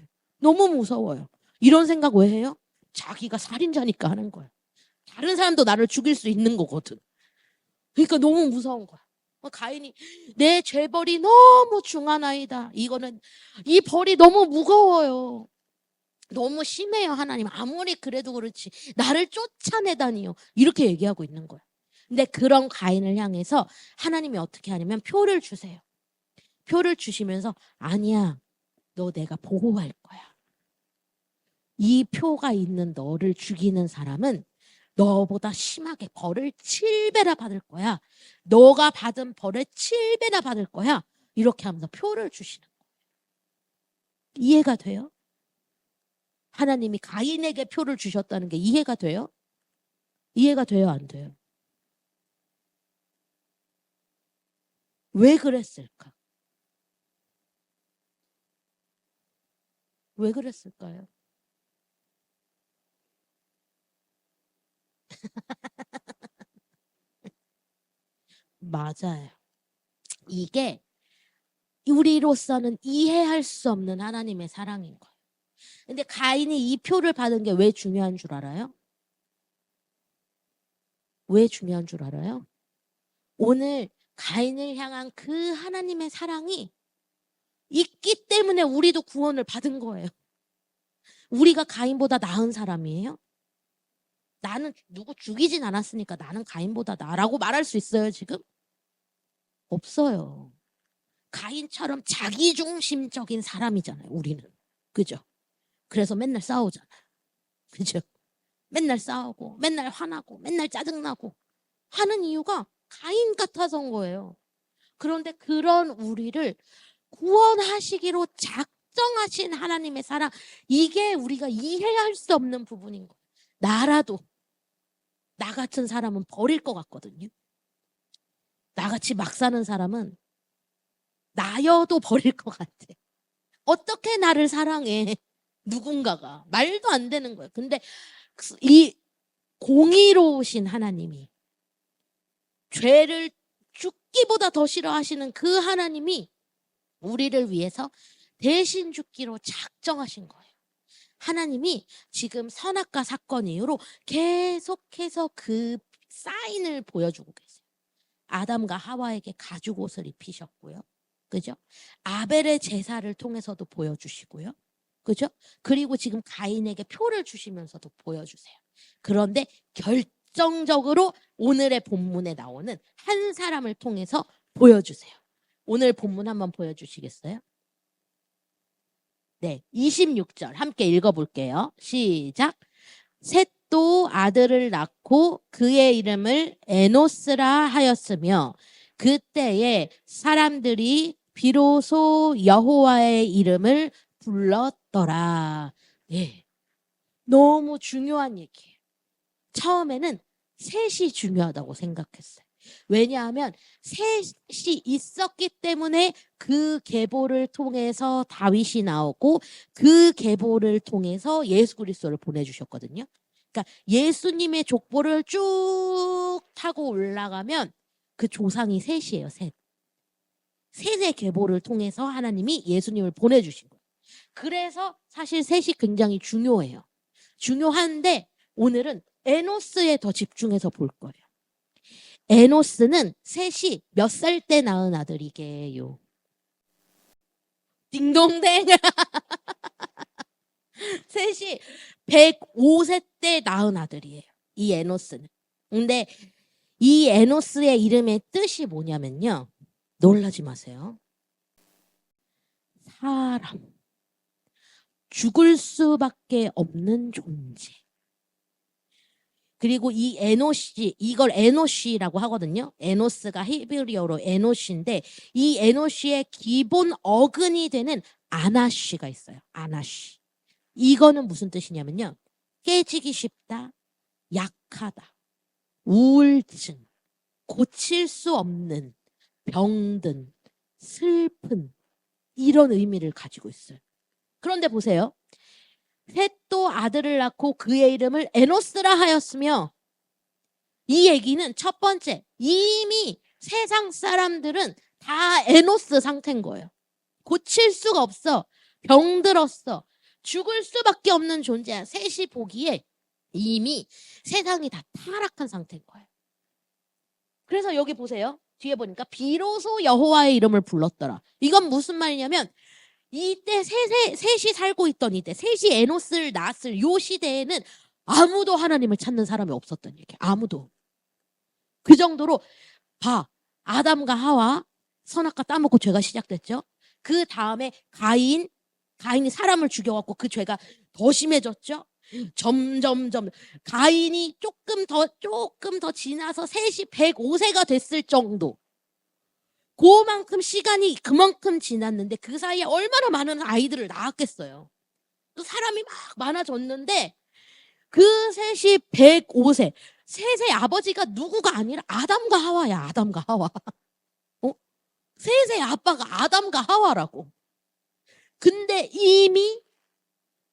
너무 무서워요. 이런 생각 왜 해요? 자기가 살인자니까 하는 거야. 다른 사람도 나를 죽일 수 있는 거거든. 그러니까 너무 무서운 거야. 가인이 내 죄벌이 너무 중한 아이다. 이 벌이 너무 무거워요. 너무 심해요. 하나님. 아무리 그래도 그렇지 나를 쫓아내다니요. 이렇게 얘기하고 있는 거야. 근데 그런 가인을 향해서 하나님이 어떻게 하냐면 표를 주세요. 표를 주시면서 아니야. 너 내가 보호할 거야. 이 표가 있는 너를 죽이는 사람은 너보다 심하게 벌을 7배나 받을 거야. 너가 받은 벌을 7배나 받을 거야. 이렇게 하면서 표를 주시는 거예요. 이해가 돼요? 하나님이 가인에게 표를 주셨다는 게 이해가 돼요? 이해가 돼요? 안 돼요? 왜 그랬을까? 왜 그랬을까요? 맞아요. 이게 우리로서는 이해할 수 없는 하나님의 사랑인 거예요. 근데 가인이 이 표를 받은 게 왜 중요한 줄 알아요? 왜 중요한 줄 알아요? 오늘 가인을 향한 그 하나님의 사랑이 있기 때문에 우리도 구원을 받은 거예요. 우리가 가인보다 나은 사람이에요? 나는 누구 죽이진 않았으니까 나는 가인보다 나라고 말할 수 있어요, 지금? 없어요. 가인처럼 자기중심적인 사람이잖아요, 우리는. 그죠? 그래서 맨날 싸우잖아요. 그죠? 맨날 싸우고, 맨날 화나고, 맨날 짜증나고 하는 이유가 가인 같아서인 거예요. 그런데 그런 우리를 구원하시기로 작정하신 하나님의 사랑, 이게 우리가 이해할 수 없는 부분인 거예요. 나라도 나 같은 사람은 버릴 것 같거든요. 나같이 막 사는 사람은 나여도 버릴 것 같아. 어떻게 나를 사랑해? 누군가가. 말도 안 되는 거예요. 근데 이 공의로우신 하나님이, 죄를 죽기보다 더 싫어하시는 그 하나님이 우리를 위해서 대신 죽기로 작정하신 거예요. 하나님이 지금 선악과 사건 이후로 계속해서 그 사인을 보여주고 계세요. 아담과 하와에게 가죽 옷을 입히셨고요. 그죠? 아벨의 제사를 통해서도 보여주시고요. 그죠? 그리고 지금 가인에게 표를 주시면서도 보여주세요. 그런데 결정적으로 오늘의 본문에 나오는 한 사람을 통해서 보여주세요. 오늘 본문 한번 보여주시겠어요? 네, 26절 함께 읽어볼게요. 시작. 셋도 아들을 낳고 그의 이름을 에노스라 하였으며 그때에 사람들이 비로소 여호와의 이름을 불렀더라. 예, 너무 중요한 얘기예요. 처음에는 셋이 중요하다고 생각했어요. 왜냐하면 셋이 있었기 때문에 그 계보를 통해서 다윗이 나오고 그 계보를 통해서 예수 그리스도를 보내주셨거든요. 그러니까 예수님의 족보를 쭉 타고 올라가면 그 조상이 셋이에요. 셋. 셋의 계보를 통해서 하나님이 예수님을 보내주신 거예요. 그래서 사실 셋이 굉장히 중요해요. 중요한데 오늘은 에노스에 더 집중해서 볼 거예요. 에노스는 셋이 몇 살 때 낳은 아들이게요? 딩동댕. 셋이 105세 때 낳은 아들이에요. 이 에노스는. 근데 이 에노스의 이름의 뜻이 뭐냐면요. 놀라지 마세요. 사람. 죽을 수밖에 없는 존재. 그리고 이 에노시, 이걸 에노시라고 하거든요. 에노스가 히브리어로 에노시인데 이 에노시의 기본 어근이 되는 아나시가 있어요. 아나시. 이거는 무슨 뜻이냐면요. 깨지기 쉽다, 약하다, 우울증, 고칠 수 없는, 병든, 슬픈 이런 의미를 가지고 있어요. 그런데 보세요. 셋도 아들을 낳고 그의 이름을 에노스라 하였으며 이 얘기는 첫 번째, 이미 세상 사람들은 다 에노스 상태인 거예요. 고칠 수가 없어. 병들었어. 죽을 수밖에 없는 존재야. 셋이 보기에 이미 세상이 다 타락한 상태인 거예요. 그래서 여기 보세요. 뒤에 보니까 비로소 여호와의 이름을 불렀더라. 이건 무슨 말이냐면 이때 셋이 살고 있던 이때 셋이 에노스를 낳았을 요 시대에는 아무도 하나님을 찾는 사람이 없었던 얘기야. 아무도. 그 정도로 봐. 아담과 하와 선악과 따먹고 죄가 시작됐죠. 그 다음에 가인이 사람을 죽여갖고 그 죄가 더 심해졌죠. 점점 가인이 조금 더 지나서 셋이 105세가 됐을 정도. 그만큼 시간이 그만큼 지났는데 그 사이에 얼마나 많은 아이들을 낳았겠어요. 또 사람이 막 많아졌는데 그 셋이 105세. 셋의 아버지가 누구가 아니라 아담과 하와야. 아담과 하와. 셋의 아빠가 아담과 하와라고. 근데 이미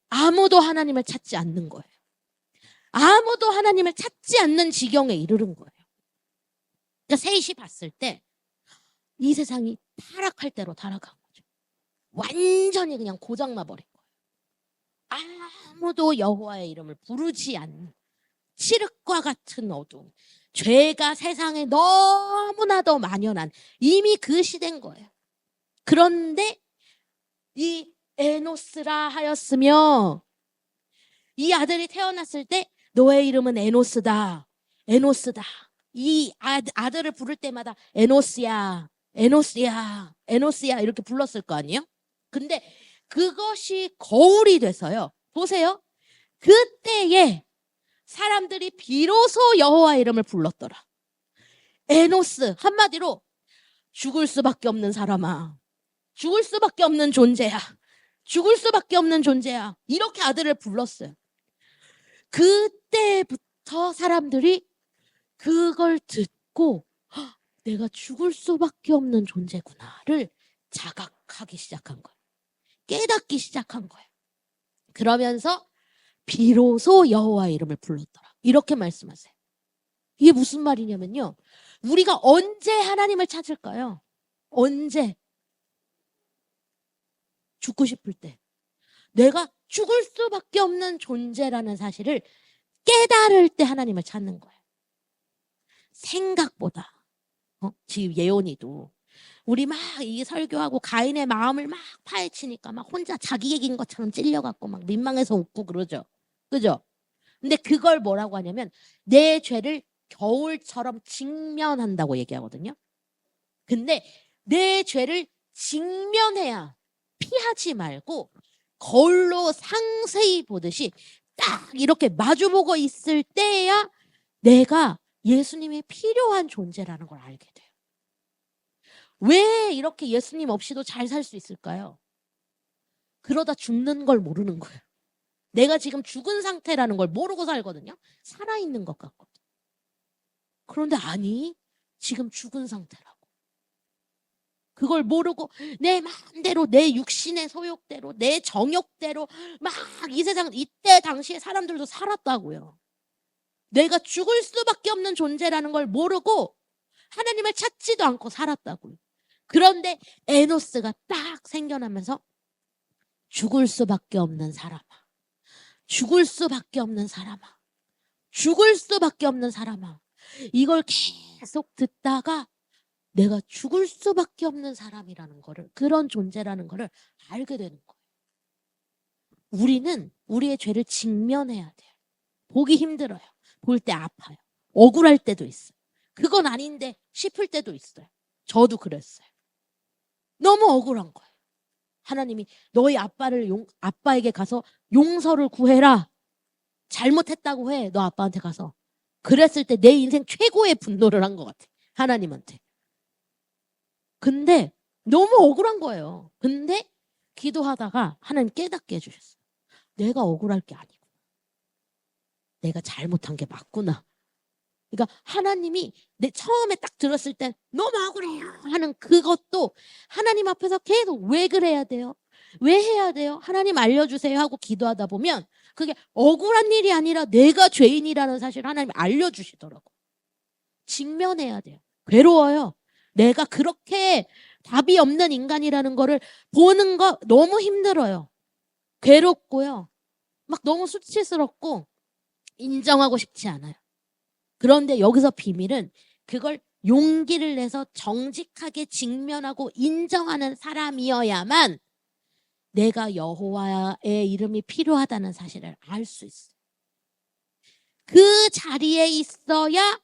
아무도 하나님을 찾지 않는 거예요. 아무도 하나님을 찾지 않는 지경에 이르는 거예요. 그러니까 셋이 봤을 때 이 세상이 타락할 대로 타락한 거죠. 완전히 그냥 고장나 버린 거예요. 아무도 여호와의 이름을 부르지 않는 칠흑과 같은 어두움. 죄가 세상에 너무나도 만연한 이미 그 시대인 거예요. 그런데 이 에노스라 하였으며 이 아들이 태어났을 때 너의 이름은 에노스다. 에노스다. 이 아들을 부를 때마다 에노스야. 에노스야. 에노스야 이렇게 불렀을 거 아니에요? 근데 그것이 거울이 돼서요. 보세요. 그때에 사람들이 비로소 여호와 이름을 불렀더라. 에노스 한마디로 죽을 수밖에 없는 사람아. 죽을 수밖에 없는 존재야. 죽을 수밖에 없는 존재야. 이렇게 아들을 불렀어요. 그때부터 사람들이 그걸 듣고 내가 죽을 수밖에 없는 존재구나를 자각하기 시작한 거예요. 깨닫기 시작한 거예요. 그러면서 비로소 여호와의 이름을 불렀더라. 이렇게 말씀하세요. 이게 무슨 말이냐면요. 우리가 언제 하나님을 찾을까요? 언제? 죽고 싶을 때. 내가 죽을 수밖에 없는 존재라는 사실을 깨달을 때 하나님을 찾는 거예요. 생각보다. 지금 예원이도 우리 막 이 설교하고 가인의 마음을 막 파헤치니까 막 혼자 자기 얘기인 것처럼 찔려갖고 막 민망해서 웃고 그러죠. 그죠? 근데 그걸 뭐라고 하냐면 내 죄를 겨울처럼 직면한다고 얘기하거든요. 근데 내 죄를 직면해야 피하지 말고 거울로 상세히 보듯이 딱 이렇게 마주보고 있을 때야 내가 예수님이 필요한 존재라는 걸 알게 돼요. 왜 이렇게 예수님 없이도 잘 살 수 있을까요? 그러다 죽는 걸 모르는 거예요. 내가 지금 죽은 상태라는 걸 모르고 살거든요. 살아있는 것 같거든. 그런데 아니, 지금 죽은 상태라고. 그걸 모르고 내 마음대로 내 육신의 소욕대로 내 정욕대로 막 이 세상 이때 당시에 사람들도 살았다고요. 내가 죽을 수밖에 없는 존재라는 걸 모르고 하나님을 찾지도 않고 살았다고요. 그런데 에노스가 딱 생겨나면서 죽을 수밖에 없는 사람아. 죽을 수밖에 없는 사람아. 죽을 수밖에 없는 사람아. 이걸 계속 듣다가 내가 죽을 수밖에 없는 사람이라는 거를, 그런 존재라는 거를 알게 되는 거예요. 우리는 우리의 죄를 직면해야 돼요. 보기 힘들어요. 볼 때 아파요. 억울할 때도 있어요. 그건 아닌데 싶을 때도 있어요. 저도 그랬어요. 너무 억울한 거예요. 하나님이 너희 아빠에게 가서 용서를 구해라. 잘못했다고 해. 너 아빠한테 가서. 그랬을 때 내 인생 최고의 분노를 한 것 같아. 하나님한테. 근데 너무 억울한 거예요. 근데 기도하다가 하나님 깨닫게 해주셨어요. 내가 억울할 게 아니구나. 내가 잘못한 게 맞구나. 그러니까 하나님이 내 처음에 딱 들었을 때 너무 억울해요 하는 그것도 하나님 앞에서 계속 왜 그래야 돼요? 왜 해야 돼요? 하나님 알려주세요 하고 기도하다 보면 그게 억울한 일이 아니라 내가 죄인이라는 사실을 하나님이 알려주시더라고. 직면해야 돼요. 괴로워요. 내가 그렇게 답이 없는 인간이라는 거를 보는 거 너무 힘들어요. 괴롭고요. 막 너무 수치스럽고 인정하고 싶지 않아요. 그런데 여기서 비밀은 그걸 용기를 내서 정직하게 직면하고 인정하는 사람이어야만 내가 여호와의 이름이 필요하다는 사실을 알 수 있어요. 그 자리에 있어야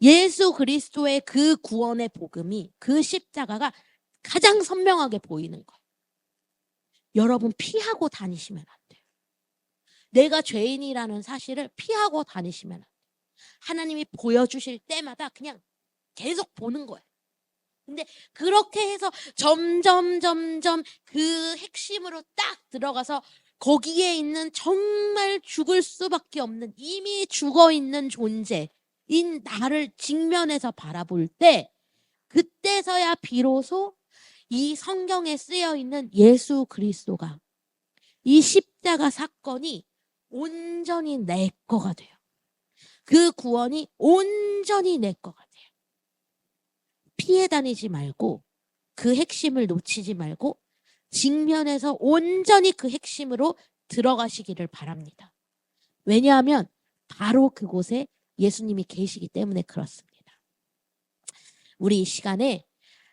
예수 그리스도의 그 구원의 복음이, 그 십자가가 가장 선명하게 보이는 거예요. 여러분 피하고 다니시면 안 돼요. 내가 죄인이라는 사실을 피하고 다니시면 안 돼요. 하나님이 보여주실 때마다 그냥 계속 보는 거예요. 근데 그렇게 해서 점점 그 핵심으로 딱 들어가서 거기에 있는 정말 죽을 수밖에 없는 이미 죽어 있는 존재인 나를 직면해서 바라볼 때, 그때서야 비로소 이 성경에 쓰여 있는 예수 그리스도가, 이 십자가 사건이 온전히 내 거가 돼요. 그 구원이 온전히 내 거가 돼요. 피해 다니지 말고 그 핵심을 놓치지 말고 직면해서 온전히 그 핵심으로 들어가시기를 바랍니다. 왜냐하면 바로 그곳에 예수님이 계시기 때문에 그렇습니다. 우리 이 시간에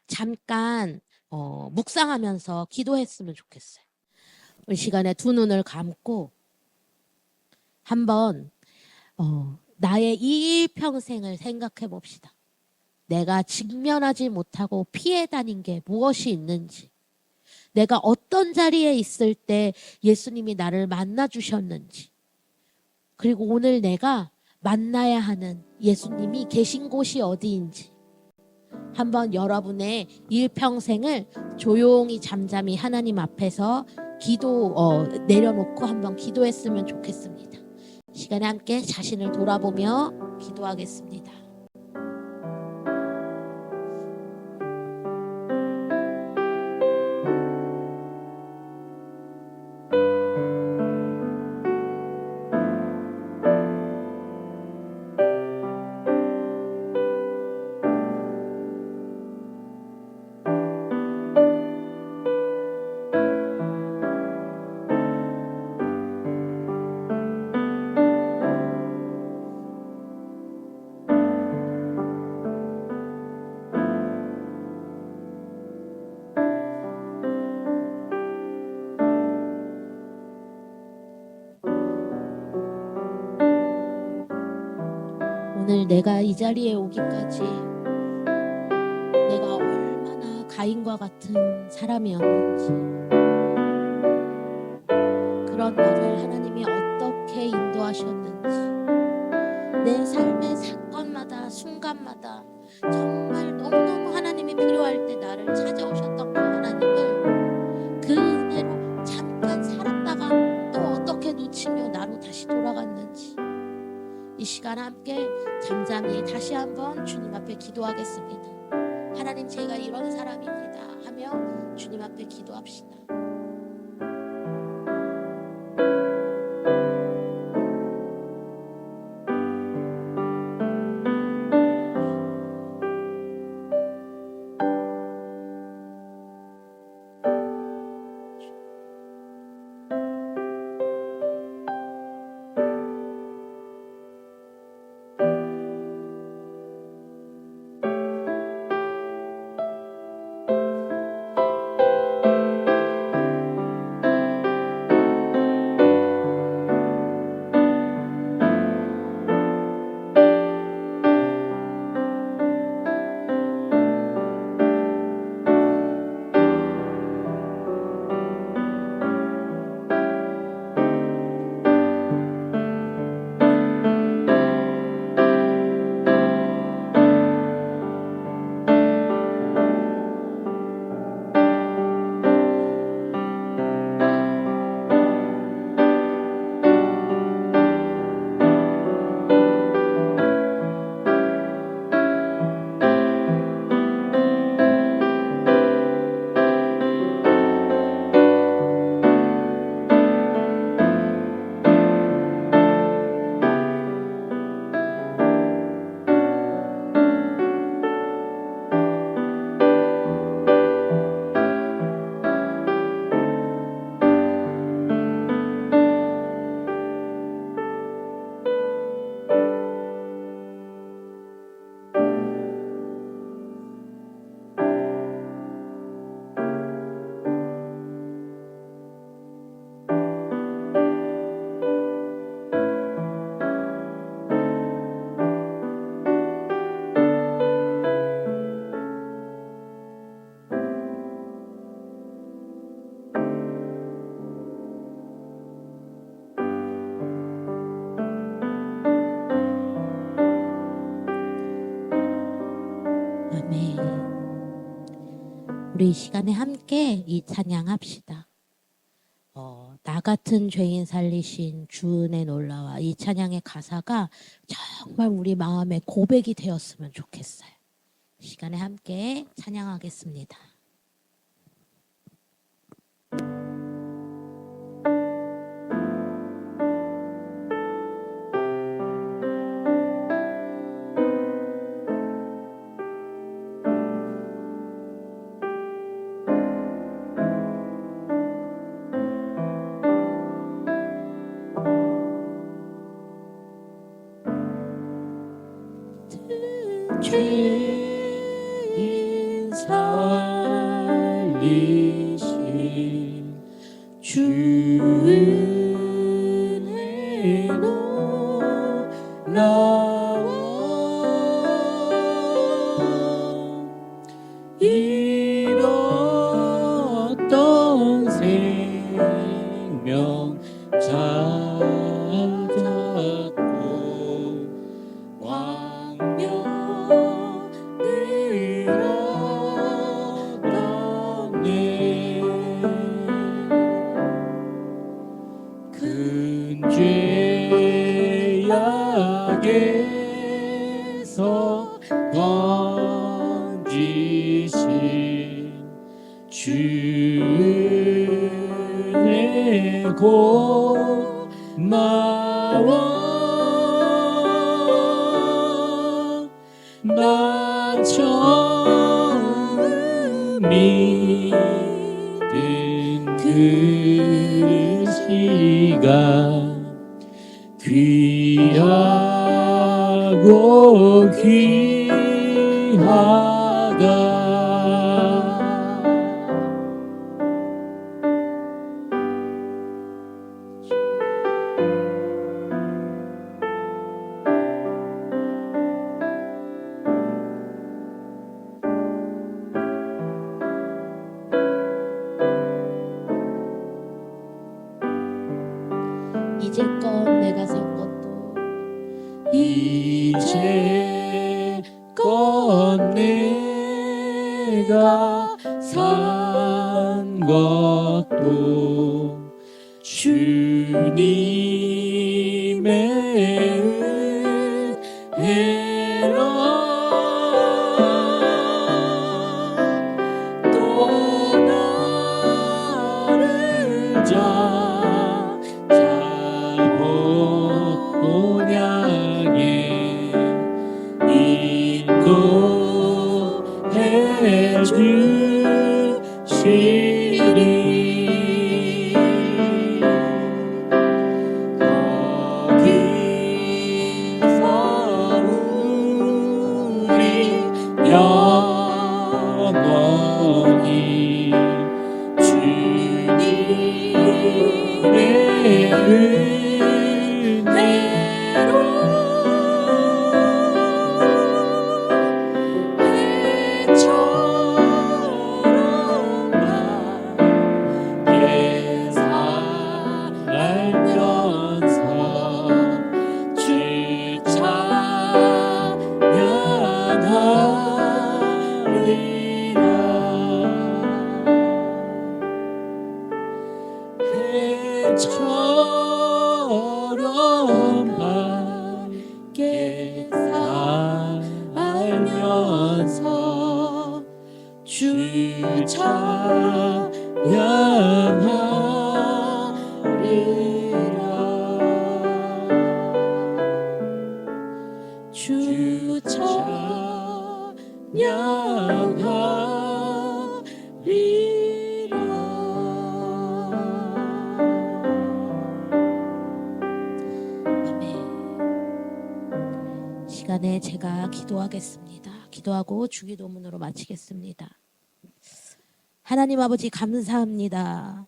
잠깐 묵상하면서 기도했으면 좋겠어요. 우리 시간에 두 눈을 감고 한번 나의 이 일평생을 생각해 봅시다. 내가 직면하지 못하고 피해 다닌 게 무엇이 있는지, 내가 어떤 자리에 있을 때 예수님이 나를 만나 주셨는지, 그리고 오늘 내가 만나야 하는 예수님이 계신 곳이 어디인지 한번 여러분의 일평생을 조용히 잠잠히 하나님 앞에서 내려놓고 한번 기도했으면 좋겠습니다. 시간에 함께 자신을 돌아보며 기도하겠습니다. 오늘 내가 이 자리에 오기까지 내가 얼마나 가인과 같은 사람이었는지, 그런 나를 하나님이 어떻게 인도하셨는지, 내 삶의 사건마다 순간마다 정말 너무너무 하나님이 필요할 때 나를 찾아오셨던 그 하나님을, 그 은혜로 잠깐 살았다가 또 어떻게 놓치며 나로 다시 돌아갔는지, 이 시간 함께 잠잠히 다시 한번 주님 앞에 기도하겠습니다. 하나님, 제가 이런 사람입니다 하며 주님 앞에 기도합시다. 우리 이 시간에 함께 이 찬양합시다. 나 같은 죄인 살리신 주 은혜 놀라와, 이 찬양의 가사가 정말 우리 마음의 고백이 되었으면 좋겠어요. 이 시간에 함께 찬양하겠습니다. 죄인 살리신 주 은혜 놀라워 잃었던 생명 찾았고 큰 죄악에서 건지신 주 은혜 고마워 나 처음 믿은 그 시간 귀하고 귀하다 이제껏 내가 산 것도 이제껏 내가 산 것도 주님의 은혜라 또 나를 본향에 인도해 주시리 거기서 우리 영원히 주님의 은혜로 해처럼 밝게 살면서 주 찬양하리라 해처럼 밝게 살면서 주 찬양하리라 주 찬양하리라 시간에 제가 기도하겠습니다. 기도하고 주기도문으로 마치겠습니다. 하나님 아버지 감사합니다.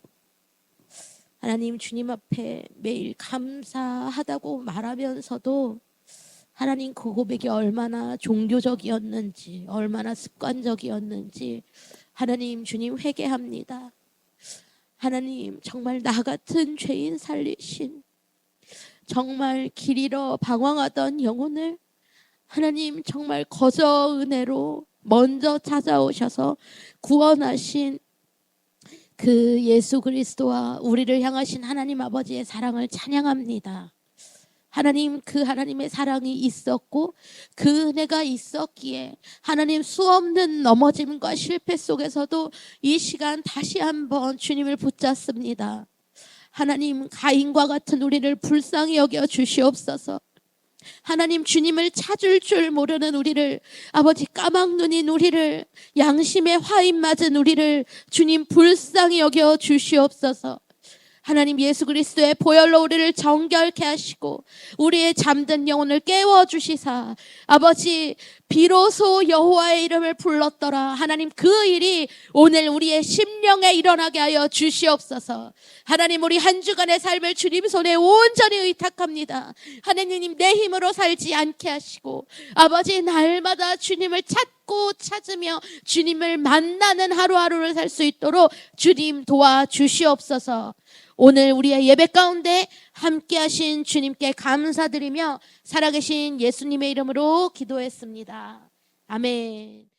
하나님 주님 앞에 매일 감사하다고 말하면서도 하나님 그 고백이 얼마나 종교적이었는지, 얼마나 습관적이었는지 하나님 주님 회개합니다. 하나님 정말 나 같은 죄인 살리신, 정말 길 잃어 방황하던 영혼을 하나님 정말 거저 은혜로 먼저 찾아오셔서 구원하신 그 예수 그리스도와 우리를 향하신 하나님 아버지의 사랑을 찬양합니다. 하나님, 그 하나님의 사랑이 있었고 그 은혜가 있었기에 하나님 수없는 넘어짐과 실패 속에서도 이 시간 다시 한번 주님을 붙잡습니다. 하나님, 가인과 같은 우리를 불쌍히 여겨 주시옵소서. 하나님, 주님을 찾을 줄 모르는 우리를, 아버지 까막눈인 우리를, 양심에 화인 맞은 우리를 주님 불쌍히 여겨 주시옵소서. 하나님, 예수 그리스도의 보혈로 우리를 정결케 하시고 우리의 잠든 영혼을 깨워주시사 아버지 비로소 여호와의 이름을 불렀더라. 하나님, 그 일이 오늘 우리의 심령에 일어나게 하여 주시옵소서. 하나님, 우리 한 주간의 삶을 주님 손에 온전히 의탁합니다. 하나님, 내 힘으로 살지 않게 하시고 아버지 날마다 주님을 찾고 찾으며 주님을 만나는 하루하루를 살 수 있도록 주님 도와주시옵소서. 오늘 우리의 예배 가운데 함께 하신 주님께 감사드리며 살아계신 예수님의 이름으로 기도했습니다. 아멘.